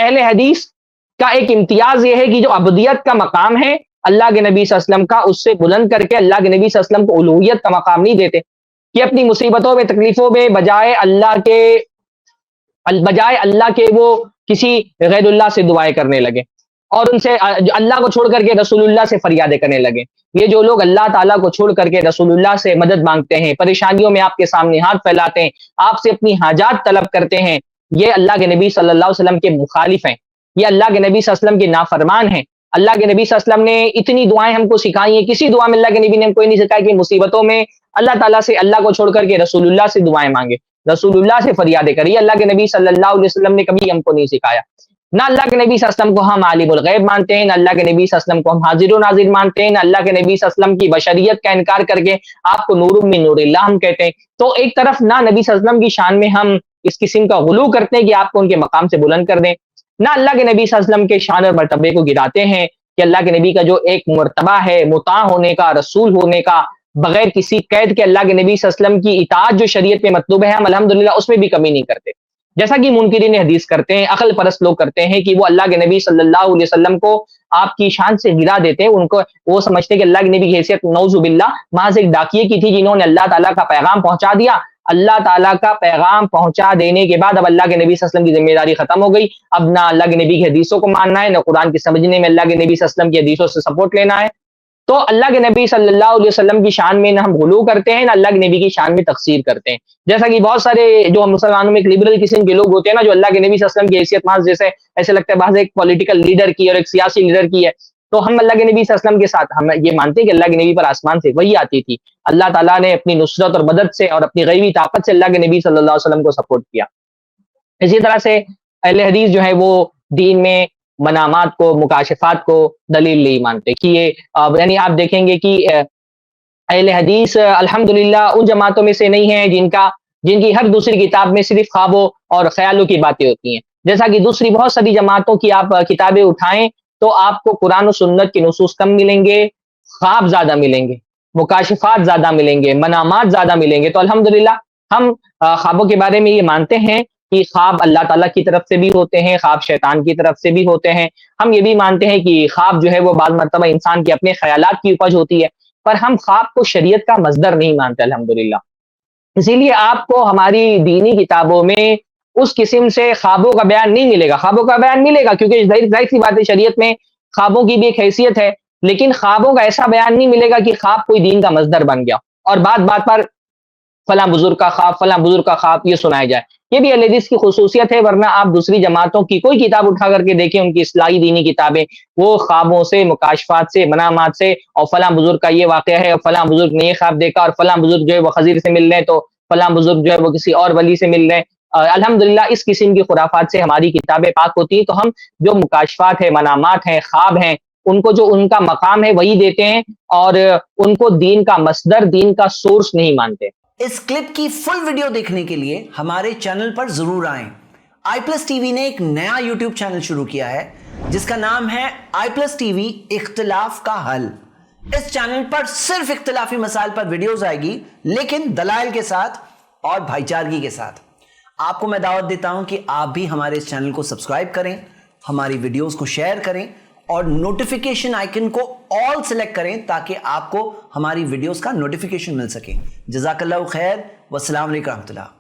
اہل حدیث کا ایک امتیاز یہ ہے کہ جو عبودیت کا مقام ہے اللہ کے نبی صلی اللہ علیہ وسلم کا، اس سے بلند کر کے اللہ کے نبی صلی اللہ علیہ وسلم کو الوہیت کا مقام نہیں دیتے کہ اپنی مصیبتوں میں تکلیفوں میں بجائے اللہ کے وہ کسی غیر اللہ سے دعائیں کرنے لگے اور ان سے اللہ کو چھوڑ کر کے رسول اللہ سے فریادیں کرنے لگے. یہ جو لوگ اللہ تعالیٰ کو چھوڑ کر کے رسول اللہ سے مدد مانگتے ہیں، پریشانیوں میں آپ کے سامنے ہاتھ پھیلاتے ہیں، آپ سے اپنی حاجات طلب کرتے ہیں، یہ اللہ کے نبی صلی اللہ علیہ وسلم کے مخالف ہیں، یہ اللہ کے نبی صلی اللہ علیہ وسلم کے نافرمان ہیں. اللہ کے نبی صلی اللہ علیہ وسلم نے اتنی دعائیں ہم کو سکھائی ہیں، کسی دعا میں اللہ کے نبی نے ہم کو نہیں سکھایا کہ مصیبتوں میں اللہ تعالیٰ سے، اللہ کو چھوڑ کر کے رسول اللہ سے دعائیں مانگے، رسول اللہ سے فریادیں کریے. اللہ کے نبی صلی اللہ علیہ وسلم نے کبھی ہم کو نہیں سکھایا. نہ اللہ کے نبی صلی اللہ علیہ وسلم کو ہم عالم الغیب مانتے ہیں، نہ اللہ کے نبی صلی اللہ علیہ وسلم کو ہم حاضر و ناظر مانتے ہیں، نہ اللہ کے نبی صلی اللہ علیہ وسلم کی بشریت کا انکار کر کے آپ کو نور من نور اللہ ہم کہتے ہیں. تو ایک طرف نہ نبی صلی اللہ علیہ وسلم کی شان میں ہم اس قسم کا غلو کرتے ہیں کہ آپ کو ان کے مقام سے بلند کر دیں، نہ اللہ کے نبی صلی اللہ علیہ وسلم کے شان اور مرتبے کو گراتے ہیں کہ اللہ کے نبی کا جو ایک مرتبہ ہے مطاع ہونے کا، رسول ہونے کا، بغیر کسی قید کے اللہ کے نبی صلی اللہ علیہ وسلم کی اطاعت جو شریعت میں مطلوب ہے ہم الحمدللہ اس میں بھی کمی نہیں کرتے. جیسا کہ منکرین حدیث کرتے ہیں، عقل پرست لوگ کرتے ہیں کہ وہ اللہ کے نبی صلی اللہ علیہ وسلم کو آپ کی شان سے گرا دیتے ہیں. ان کو وہ سمجھتے ہیں کہ اللہ کے نبی کی حیثیت نعوذ باللہ محض ایک ڈاکیے کی تھی جنہوں نے اللہ تعالیٰ کا پیغام پہنچا دیا. اللہ تعالیٰ کا پیغام پہنچا دینے کے بعد اب اللہ کے نبی صلی اللہ علیہ وسلم کی ذمہ داری ختم ہو گئی. اب نہ اللہ کے نبی کی حدیثوں کو ماننا ہے، نہ قرآن کی سمجھنے میں اللہ کے نبی صلی اللہ علیہ وسلم کی حدیثوں سے سپورٹ لینا ہے. تو اللہ کے نبی صلی اللہ علیہ وسلم کی شان میں نہ ہم غلو کرتے ہیں، نہ اللہ کے نبی کی شان میں تقصیر کرتے ہیں. جیسا کہ بہت سارے جو مسلمانوں میں ایک لبرل قسم کے لوگ ہوتے ہیں نا، جو اللہ کے نبی صلی اللہ علیہ وسلم کی حیثیت محض جیسے ایسے لگتا ہے بعض ایک پولیٹیکل لیڈر کی اور ایک سیاسی لیڈر کی ہے، تو ہم اللہ کے نبی صلی اللہ علیہ وسلم کے ساتھ ہم یہ مانتے ہیں کہ اللہ کے نبی پر آسمان سے وحی آتی تھی، اللہ تعالیٰ نے اپنی نصرت اور مدد سے اور اپنی غیبی طاقت سے اللہ کے نبی صلی اللہ علیہ وسلم کو سپورٹ کیا. اسی طرح سے اہل حدیث جو ہے وہ دین میں منامات کو، مکاشفات کو دلیل نہیں مانتے کہ یہ یعنی آپ دیکھیں گے کہ اہل حدیث الحمدللہ ان جماعتوں میں سے نہیں ہیں جن کی ہر دوسری کتاب میں صرف خوابوں اور خیالوں کی باتیں ہوتی ہیں. جیسا کہ دوسری بہت ساری جماعتوں کی آپ کتابیں اٹھائیں تو آپ کو قرآن و سنت کے نصوص کم ملیں گے، خواب زیادہ ملیں گے، مکاشفات زیادہ ملیں گے، منامات زیادہ ملیں گے. تو الحمدللہ ہم خوابوں کے بارے میں یہ مانتے ہیں کہ خواب اللہ تعالیٰ کی طرف سے بھی ہوتے ہیں، خواب شیطان کی طرف سے بھی ہوتے ہیں. ہم یہ بھی مانتے ہیں کہ خواب جو ہے وہ بعض مرتبہ انسان کے اپنے خیالات کی اپج ہوتی ہے، پر ہم خواب کو شریعت کا مصدر نہیں مانتے الحمدللہ. اسی لیے آپ کو ہماری دینی کتابوں میں اس قسم سے خوابوں کا بیان نہیں ملے گا. خوابوں کا بیان ملے گا کیونکہ ظاہر سی بات ہے شریعت میں خوابوں کی بھی ایک حیثیت ہے، لیکن خوابوں کا ایسا بیان نہیں ملے گا کہ خواب کوئی دین کا مصدر بن گیا اور بات بات پر فلاں بزرگ کا خواب، فلاں بزرگ کا خواب یہ سنایا جائے. یہ بھی اہل حدیث کی خصوصیت ہے، ورنہ آپ دوسری جماعتوں کی کوئی کتاب اٹھا کر کے دیکھیں، ان کی اصلاحی دینی کتابیں وہ خوابوں سے، مکاشفات سے، منامات سے، اور فلاں بزرگ کا یہ واقعہ ہے اور فلاں بزرگ نے یہ خواب دیکھا اور فلاں بزرگ جو ہے وہ خضر سے مل رہے ہیں تو فلاں بزرگ جو ہے وہ کسی اور ولی سے مل رہے ہیں. الحمدللہ اس قسم کی خرافات سے ہماری کتابیں پاک ہوتی ہیں. تو ہم جو مکاشفات ہیں، منامات ہیں، خواب ہیں، ان کو جو ان کا مقام ہے وہی دیتے ہیں اور ان کو دین کا مصدر، دین کا سورس نہیں مانتے. اس کلپ کی فل ویڈیو دیکھنے کے لیے ہمارے چینل پر ضرور آئیں. آئی پلس ٹی وی نے ایک نیا یوٹیوب چینل شروع کیا ہے جس کا نام ہے آئی پلس ٹی وی اختلاف کا حل. اس چینل پر صرف اختلافی مسائل پر ویڈیوز آئے گی، لیکن دلائل کے ساتھ اور بھائی چارگی کے ساتھ. آپ کو میں دعوت دیتا ہوں کہ آپ بھی ہمارے اس چینل کو سبسکرائب کریں، ہماری ویڈیوز کو شیئر کریں اور نوٹیفیکیشن آئیکن کو آل سلیکٹ کریں تاکہ آپ کو ہماری ویڈیوز کا نوٹیفیکیشن مل سکے. جزاک اللہ خیر، والسلام علیکم ورحمۃ اللہ.